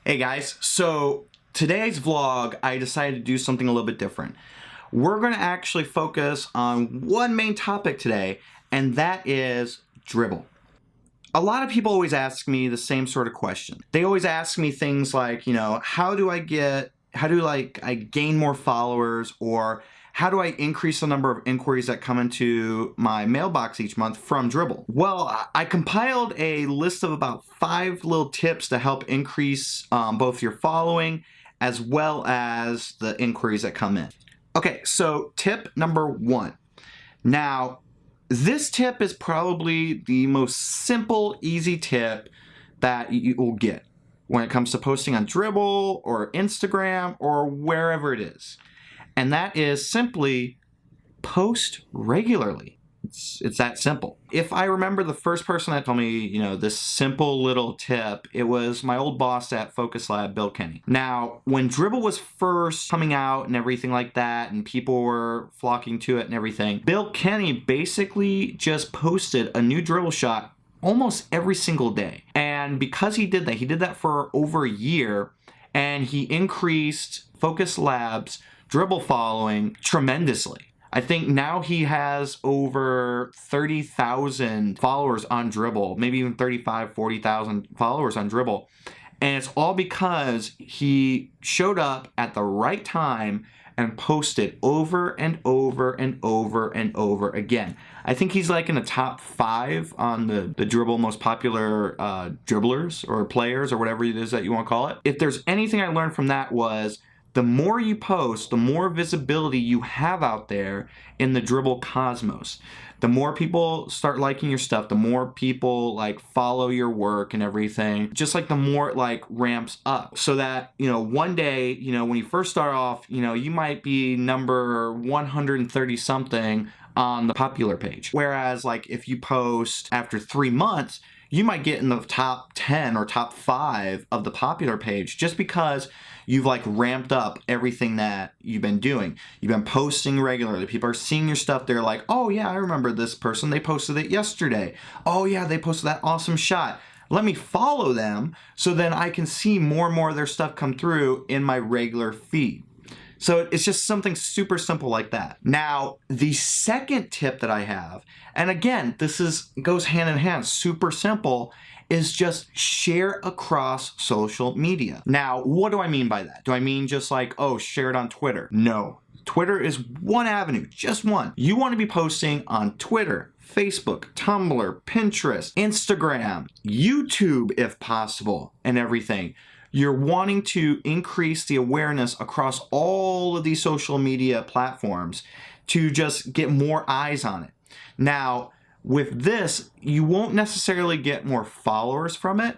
Hey guys, so today's vlog, I decided to do something a little bit different. We're going to actually focus on one main topic today, and that is Dribbble. A lot of people always ask me the same sort of question. They always ask me things like, how do I gain more followers, or how do I increase the number of inquiries that come into my mailbox each month from Dribbble? Well, I compiled a list of about 5 little tips to help increase both your following as well as the inquiries that come in. Okay, so tip number 1. Now, this tip is probably the most simple, easy tip that you will get when it comes to posting on Dribbble or Instagram or wherever it is. And that is simply post regularly. It's that simple. If I remember the first person that told me, this simple little tip, it was my old boss at Focus Lab, Bill Kenny. Now, when Dribbble was first coming out and everything like that, and people were flocking to it and everything, Bill Kenny basically just posted a new Dribbble shot almost every single day. And because he did that for over a year, and he increased Focus Lab's Dribbble following tremendously. I think now he has over 30,000 followers on Dribbble, maybe even 35, 40,000 followers on Dribbble. And it's all because he showed up at the right time and posted over and over and over and over again. I think he's like in the top 5 on the Dribbble most popular dribblers or players or whatever it is that you want to call it. If there's anything I learned from that was, the more you post, the more visibility you have out there in the Dribbble cosmos. The more people start liking your stuff, the more people follow your work and everything. Just the more it ramps up, so that one day when you first start off, you might be number 130 something on the popular page. Whereas if you post after 3 months, you might get in the top 10 or top 5 of the popular page, just because you've ramped up everything that you've been doing. You've been posting regularly. People are seeing your stuff. They're like, oh yeah, I remember this person. They posted it yesterday. Oh yeah, they posted that awesome shot. Let me follow them so then I can see more and more of their stuff come through in my regular feed. So it's just something super simple like that. Now, the second tip that I have, and again, goes hand in hand, super simple, is just share across social media. Now, what do I mean by that? Do I mean just share it on Twitter? No. Twitter is one avenue, just one. You want to be posting on Twitter, Facebook, Tumblr, Pinterest, Instagram, YouTube if possible, and everything. You're wanting to increase the awareness across all of these social media platforms to just get more eyes on it. Now, with this, you won't necessarily get more followers from it,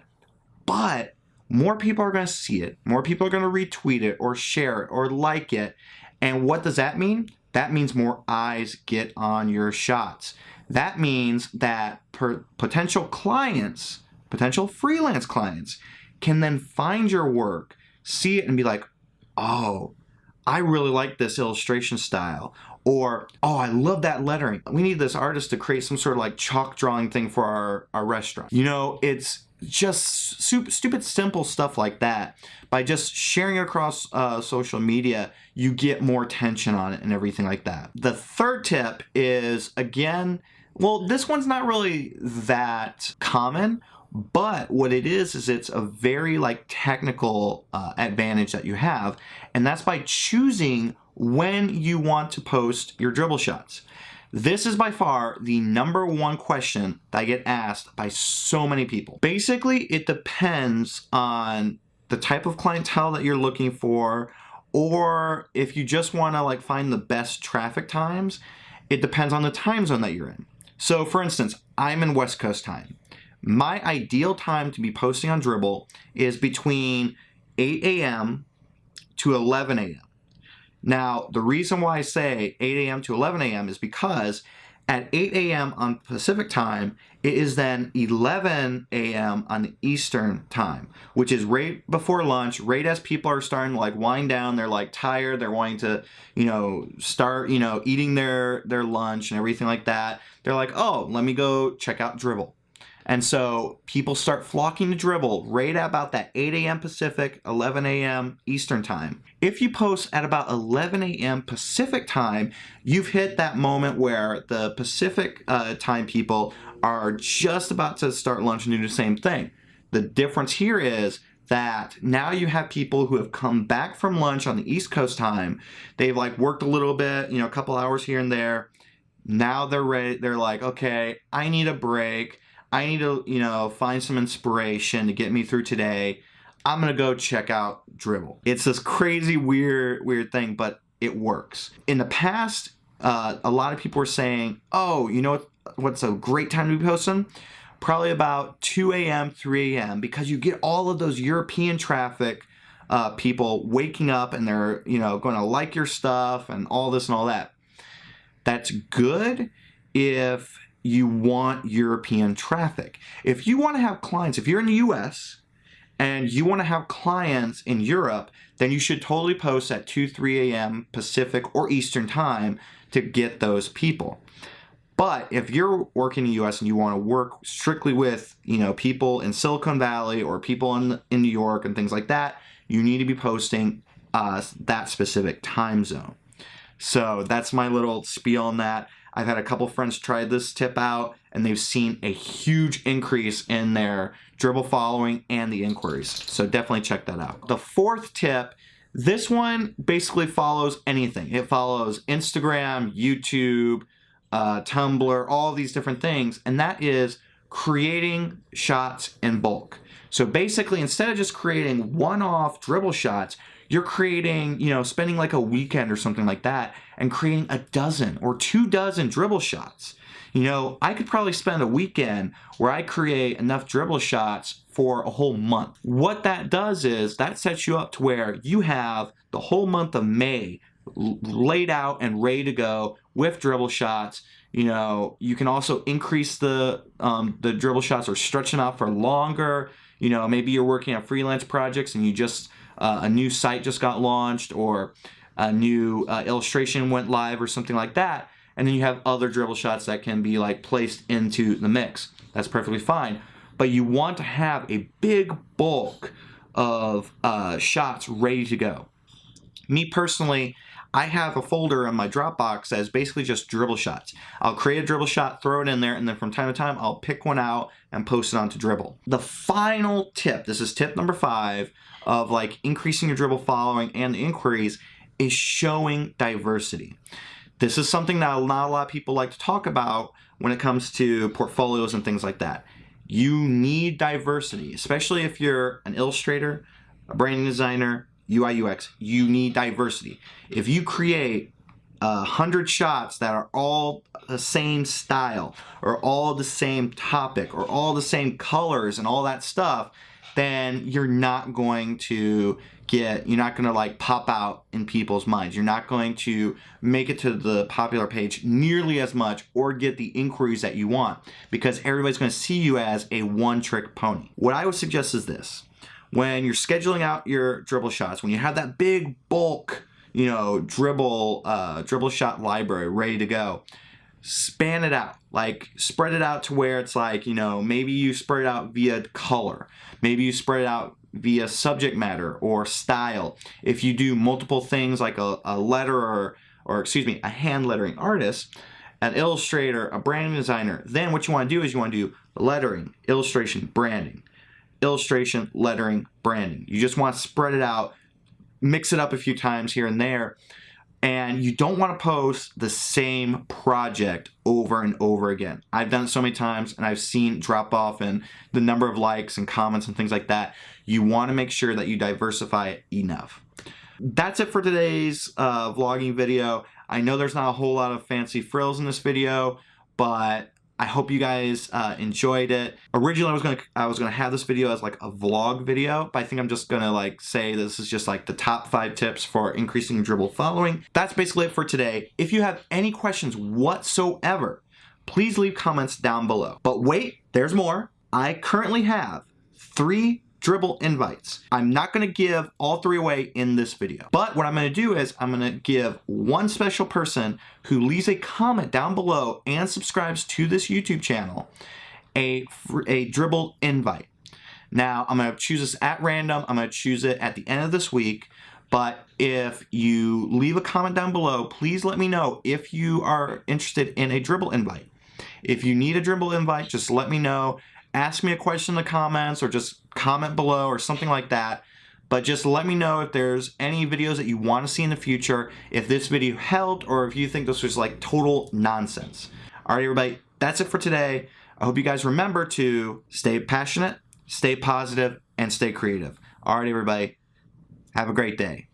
but more people are going to see it. More people are going to retweet it or share it or like it. And what does that mean? That means more eyes get on your shots. That means that potential clients, potential freelance clients, can then find your work, see it, and be like, oh, I really like this illustration style. Or, oh, I love that lettering. We need this artist to create some sort of chalk drawing thing for our restaurant. It's just stupid, simple stuff like that. By just sharing it across social media, you get more attention on it and everything like that. The third tip is, again, well, this one's not really that common, but what it is it's a very technical advantage that you have, and that's by choosing when you want to post your Dribbble shots. This is by far the number 1 question that I get asked by so many people. Basically, it depends on the type of clientele that you're looking for, or if you just want to find the best traffic times, it depends on the time zone that you're in. So for instance, I'm in West Coast time. My ideal time to be posting on Dribbble is between 8 a.m. to 11 a.m. Now, the reason why I say 8 a.m. to 11 a.m. is because at 8 a.m. on Pacific time, it is then 11 a.m. on Eastern time, which is right before lunch, right as people are starting to wind down. They're tired. They're wanting to, start, eating their lunch and everything like that. They're like, oh, let me go check out Dribbble. And so people start flocking to Dribbble right at about that 8 a.m. Pacific, 11 a.m. Eastern time. If you post at about 11 a.m. Pacific time, you've hit that moment where the Pacific time people are just about to start lunch and do the same thing. The difference here is that now you have people who have come back from lunch on the East Coast time. They've like worked a little bit, a couple hours here and there. Now they're ready. They're like, okay, I need a break. I need to, find some inspiration to get me through today. I'm going to go check out Dribbble. It's this crazy, weird thing, but it works. In the past, a lot of people were saying, oh, what's a great time to be posting? Probably about 2 a.m., 3 a.m., because you get all of those European traffic people waking up and they're, going to like your stuff and all this and all that. That's good if you want European traffic. If you want to have clients, if you're in the US and you want to have clients in Europe, then you should totally post at 2, 3 a.m. Pacific or Eastern time to get those people. But if you're working in the US and you want to work strictly with, people in Silicon Valley or people in New York and things like that, you need to be posting that specific time zone. So that's my little spiel on that. I've had a couple friends try this tip out and they've seen a huge increase in their Dribbble following and the inquiries. So definitely check that out. The fourth tip, this one basically follows anything. It follows Instagram, YouTube, Tumblr, all these different things. And that is creating shots in bulk. So basically, instead of just creating one-off Dribbble shots, you're creating, spending like a weekend or something like that and creating a dozen or 2 dozen Dribbble shots. I could probably spend a weekend where I create enough Dribbble shots for a whole month. What that does is that sets you up to where you have the whole month of May laid out and ready to go with Dribbble shots. You can also increase the Dribbble shots or stretch them out for longer. Maybe you're working on freelance projects and you just a new site just got launched or a new illustration went live or something like that. And then you have other Dribbble shots that can be like placed into the mix. That's perfectly fine. But you want to have a big bulk of shots ready to go. Me personally, I have a folder in my Dropbox that is basically just Dribbble shots. I'll create a Dribbble shot, throw it in there, and then from time to time, I'll pick one out and post it onto Dribbble. The final tip, this is tip number 5 of like increasing your Dribbble following and the inquiries, is showing diversity. This is something that not a lot of people like to talk about when it comes to portfolios and things like that. You need diversity, especially if you're an illustrator, a branding designer, UI UX, you need diversity. If you create 100 shots that are all the same style or all the same topic or all the same colors and all that stuff, then you're not going to like pop out in people's minds. You're not going to make it to the popular page nearly as much or get the inquiries that you want because everybody's going to see you as a one-trick pony. What I would suggest is this. When you're scheduling out your Dribbble shots, when you have that big bulk, Dribbble shot library ready to go, span it out, like spread it out to where it's like, maybe you spread it out via color, maybe you spread it out via subject matter or style. If you do multiple things like a letterer or a hand lettering artist, an illustrator, a branding designer, then what you want to do is you want to do lettering, illustration, branding. Illustration, lettering, branding. You just want to spread it out, mix it up a few times here and there, and you don't want to post the same project over and over again. I've done it so many times and I've seen drop off in the number of likes and comments and things like that. You want to make sure that you diversify it enough. That's it for today's vlogging video. I know there's not a whole lot of fancy frills in this video, but I hope you guys enjoyed it. Originally, I was gonna have this video as like a vlog video, but I think I'm just gonna like say this is just like the top 5 tips for increasing Dribbble following. That's basically it for today. If you have any questions whatsoever, please leave comments down below. But wait, there's more. I currently have 3 Dribbble invites. I'm not going to give all 3 away in this video, but what I'm going to do is I'm going to give one special person who leaves a comment down below and subscribes to this YouTube channel a Dribbble Invite. Now, I'm going to choose this at random. I'm going to choose it at the end of this week. But if you leave a comment down below, please let me know if you are interested in a Dribbble Invite. If you need a Dribbble Invite, just let me know. Ask me a question in the comments or just comment below or something like that. But just let me know if there's any videos that you want to see in the future, if this video helped, or if you think this was like total nonsense. All right, everybody, that's it for today. I hope you guys remember to stay passionate, stay positive, and stay creative. All right, everybody, have a great day.